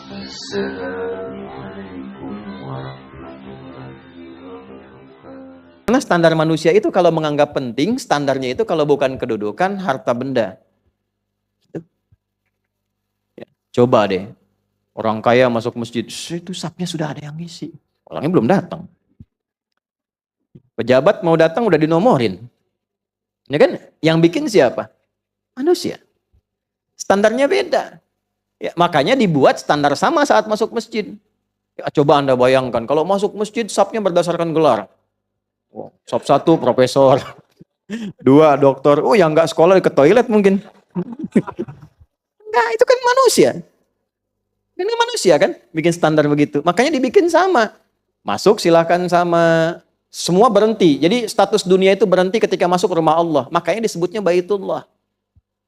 Assalamualaikum warahmatullahi wabarakatuh. Karena standar manusia itu kalau menganggap penting, standarnya itu kalau bukan kedudukan, harta benda. Ya, coba deh, orang kaya masuk masjid, itu sapnya sudah ada yang ngisi. Orangnya belum datang. Pejabat mau datang udah dinomorin. Ya kan? Yang bikin siapa? Manusia. Standarnya beda. Ya, makanya dibuat standar sama saat masuk masjid. Ya, coba Anda bayangkan, kalau masuk masjid sapnya berdasarkan gelar. Oh, sop 1 profesor, 2 dokter. Oh, yang nggak sekolah ke toilet mungkin. Enggak, itu kan manusia. Ini manusia kan bikin standar begitu. Makanya dibikin sama. Masuk silahkan sama. Semua berhenti. Jadi status dunia itu berhenti ketika masuk rumah Allah. Makanya disebutnya Baitullah.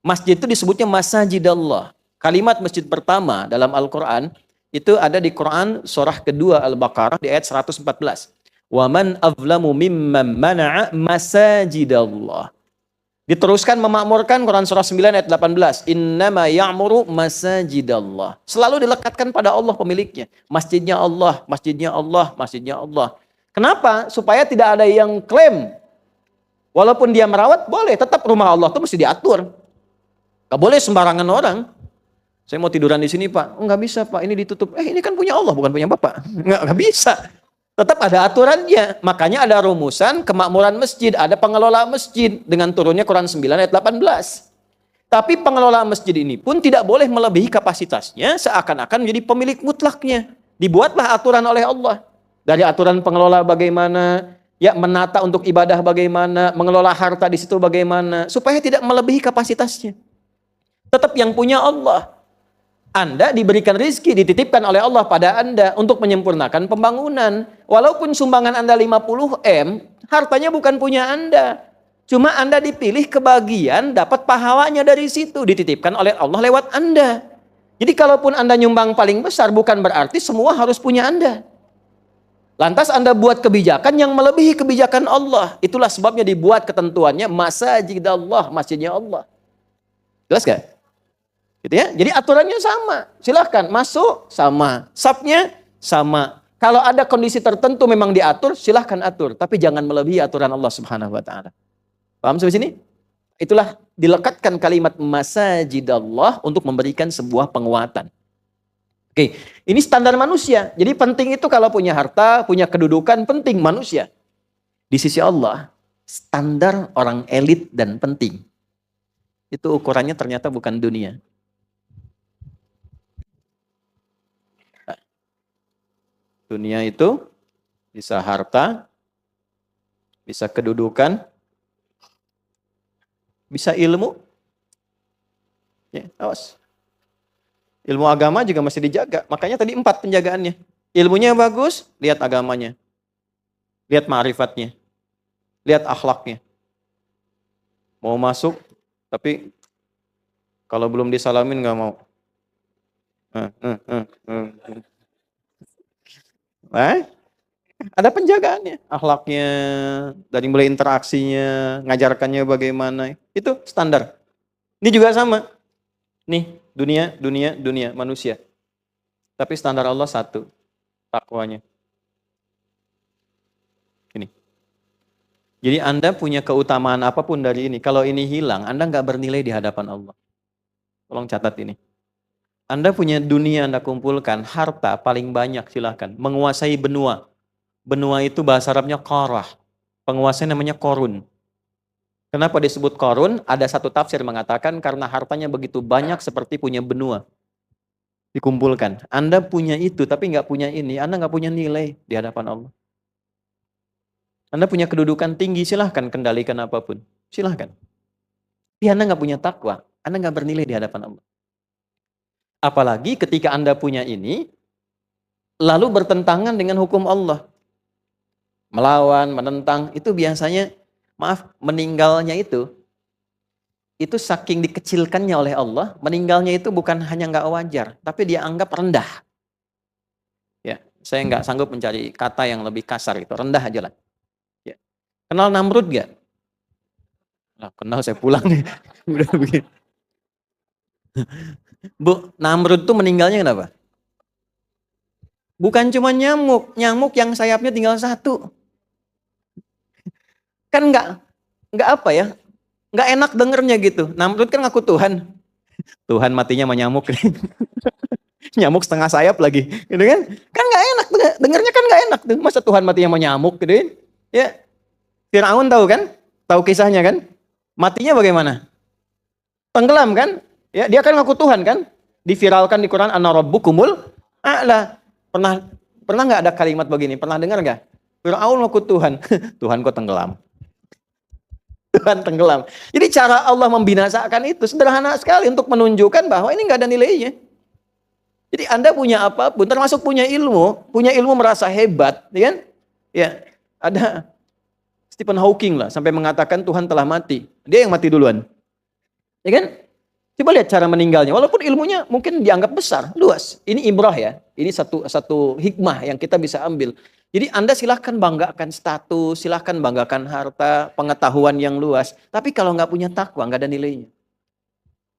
Masjid itu disebutnya Masajidallah. Kalimat masjid pertama dalam Al-Quran itu ada di Quran surah kedua Al-Baqarah di ayat 114. وَمَنْ أَظْلَمُ مِمَّنْ مَنَعَ مَسَاجِدَ اللَّهِ. Diteruskan memakmurkan Quran surah 9 ayat 18. Innama ya'muru masajidallah. Selalu dilekatkan pada Allah pemiliknya. Masjidnya Allah, masjidnya Allah, masjidnya Allah. Kenapa? Supaya tidak ada yang klaim. Walaupun dia merawat, boleh. Tetap rumah Allah itu mesti diatur. Gak boleh sembarangan orang. Saya mau tiduran di sini Pak. Oh, nggak bisa Pak, ini ditutup. Ini kan punya Allah, bukan punya Bapak. Nggak bisa. Tetap ada aturannya. Makanya ada rumusan kemakmuran masjid, ada pengelola masjid dengan turunnya Quran 9 ayat 18. Tapi pengelola masjid ini pun tidak boleh melebihi kapasitasnya seakan-akan menjadi pemilik mutlaknya. Dibuatlah aturan oleh Allah. Dari aturan pengelola bagaimana, ya menata untuk ibadah bagaimana, mengelola harta di situ bagaimana, supaya tidak melebihi kapasitasnya. Tetap yang punya Allah. Anda diberikan rizki, dititipkan oleh Allah pada Anda untuk menyempurnakan pembangunan. Walaupun sumbangan Anda 50 M, hartanya bukan punya Anda. Cuma Anda dipilih kebagian, dapat pahalanya dari situ. Dititipkan oleh Allah lewat Anda. Jadi kalaupun Anda nyumbang paling besar, bukan berarti semua harus punya Anda. Lantas Anda buat kebijakan yang melebihi kebijakan Allah. Itulah sebabnya dibuat ketentuannya Masajidallah, masjidnya Allah. Jelas gak? Gitu ya. Jadi aturannya sama. Silahkan masuk sama. Sapnya sama. Kalau ada kondisi tertentu memang diatur, silahkan atur. Tapi jangan melebihi aturan Allah Subhanahu wa ta'ala. Paham sampai sini? Itulah dilekatkan kalimat Masajidallah untuk memberikan sebuah penguatan. Oke, ini standar manusia. Jadi penting itu kalau punya harta, punya kedudukan, penting manusia. Di sisi Allah, standar orang elit dan penting. Itu ukurannya ternyata bukan dunia. Dunia itu bisa harta, bisa kedudukan, bisa ilmu. Ya, awas. Ilmu agama juga masih dijaga. Makanya tadi 4 penjagaannya. Ilmunya bagus, lihat agamanya. Lihat ma'rifatnya. Lihat akhlaknya. Mau masuk, tapi kalau belum disalamin gak mau. Ada penjagaannya, akhlaknya, dari mulai interaksinya, ngajarkannya bagaimana, itu standar. Ini juga sama. Nih, dunia, manusia. Tapi standar Allah satu, takwanya. Ini. Jadi Anda punya keutamaan apapun dari ini, kalau ini hilang, Anda nggak bernilai di hadapan Allah. Tolong catat ini. Anda punya dunia Anda kumpulkan, harta paling banyak silahkan, menguasai benua. Benua itu bahasa Arabnya qarah. Penguasanya namanya Qarun. Kenapa disebut Qarun? Ada satu tafsir mengatakan karena hartanya begitu banyak seperti punya benua. Dikumpulkan. Anda punya itu tapi nggak punya ini, Anda nggak punya nilai di hadapan Allah. Anda punya kedudukan tinggi, silahkan kendalikan apapun. Silahkan. Tapi Anda nggak punya takwa, Anda nggak bernilai di hadapan Allah. Apalagi ketika Anda punya ini, lalu bertentangan dengan hukum Allah. Melawan, menentang, itu biasanya, maaf, meninggalnya itu saking dikecilkannya oleh Allah, meninggalnya itu bukan hanya nggak wajar, tapi dia anggap rendah. Ya, saya nggak sanggup mencari kata yang lebih kasar itu, rendah aja lah. Ya. Kenal Namrud nggak? Nah, kenal saya pulang nih. Udah begini. Bu, Namrud tuh meninggalnya kenapa? Bukan cuma nyamuk, nyamuk yang sayapnya tinggal satu. Kan nggak apa ya, nggak enak dengernya gitu. Namrud kan ngaku Tuhan. Tuhan matinya sama nyamuk. Nyamuk setengah sayap lagi, gitu kan? Kan nggak enak, dengernya kan nggak enak tuh. Masa Tuhan matinya sama nyamuk, gitu kan? Ya, Firaun tahu kan? Tahu kisahnya kan? Matinya bagaimana? Tenggelam kan? Ya, dia kan ngaku Tuhan kan? Diviralkan di Quran, Ana Rabbukumul A'la. Pernah nggak ada kalimat begini? Pernah dengar nggak? Firaun ngaku Tuhan. Tuhan kok tenggelam? Tuhan tenggelam. Jadi cara Allah membinasakan itu sederhana sekali untuk menunjukkan bahwa ini nggak ada nilainya. Jadi Anda punya apapun, termasuk punya ilmu merasa hebat, ya kan? Ya, ada Stephen Hawking lah sampai mengatakan Tuhan telah mati. Dia yang mati duluan. Ya kan? Coba lihat cara meninggalnya. Walaupun ilmunya mungkin dianggap besar, luas. Ini ibrah ya. Ini satu hikmah yang kita bisa ambil. Jadi Anda silahkan banggakan status, silahkan banggakan harta, pengetahuan yang luas. Tapi kalau nggak punya takwa, nggak ada nilainya.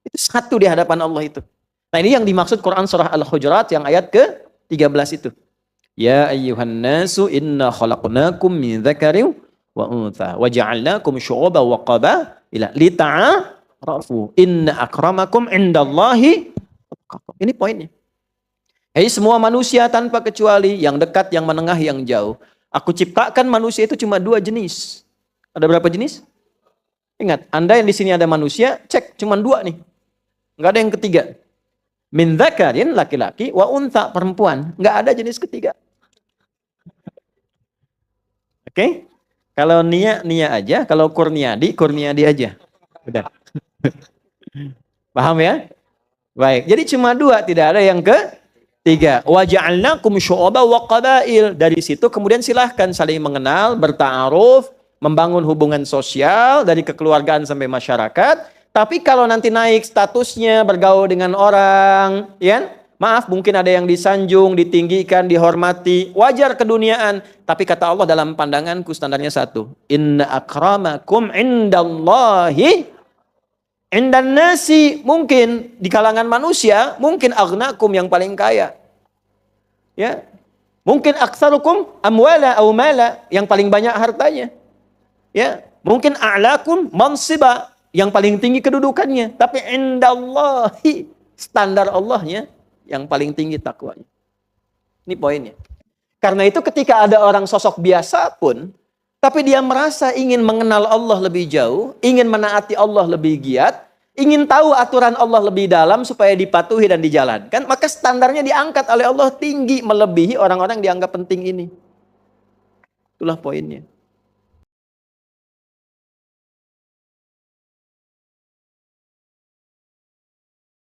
Itu satu di hadapan Allah itu. Nah ini yang dimaksud Quran surah Al-Hujurat yang ayat ke-13 itu. Ya ayyuhan nasu inna khalaqnakum min dzakarin wa untha wa ja'alnakum syu'uban wa qabaila lita'arafu inna akramakum indallahi atqakum. Ini poinnya. Hei semua manusia tanpa kecuali, yang dekat, yang menengah, yang jauh. Aku ciptakan manusia itu cuma 2 jenis. Ada berapa jenis? Ingat, Anda yang di sini ada manusia, cek cuma 2 nih. Enggak ada yang ketiga. Min dzakarin laki-laki wa untha perempuan. Enggak ada jenis ketiga. Oke? Kalau Nia aja, kalau Kurniadi aja. Udah. Paham ya? Baik. Jadi cuma 2, tidak ada yang ketiga. Wa ja'alnakum syu'uban wa qabail. Dari situ kemudian silahkan saling mengenal, berta'aruf, membangun hubungan sosial dari kekeluargaan sampai masyarakat. Tapi kalau nanti naik statusnya, bergaul dengan orang, ya, maaf mungkin ada yang disanjung, ditinggikan, dihormati, wajar keduniaan. Tapi kata Allah dalam pandanganku standarnya 1. Inna akramakum indallahi indan nasi, mungkin di kalangan manusia, mungkin aghnakum yang paling kaya. Ya. Mungkin aktsarukum amwala aw mala, yang paling banyak hartanya. Ya, mungkin a'lakum mansiba, yang paling tinggi kedudukannya. Tapi indallahi, standar Allahnya yang paling tinggi takwanya. Ini poinnya. Karena itu ketika ada orang sosok biasa pun, tapi dia merasa ingin mengenal Allah lebih jauh, ingin menaati Allah lebih giat, ingin tahu aturan Allah lebih dalam supaya dipatuhi dan dijalankan, maka standarnya diangkat oleh Allah tinggi, melebihi orang-orang yang dianggap penting ini. Itulah poinnya.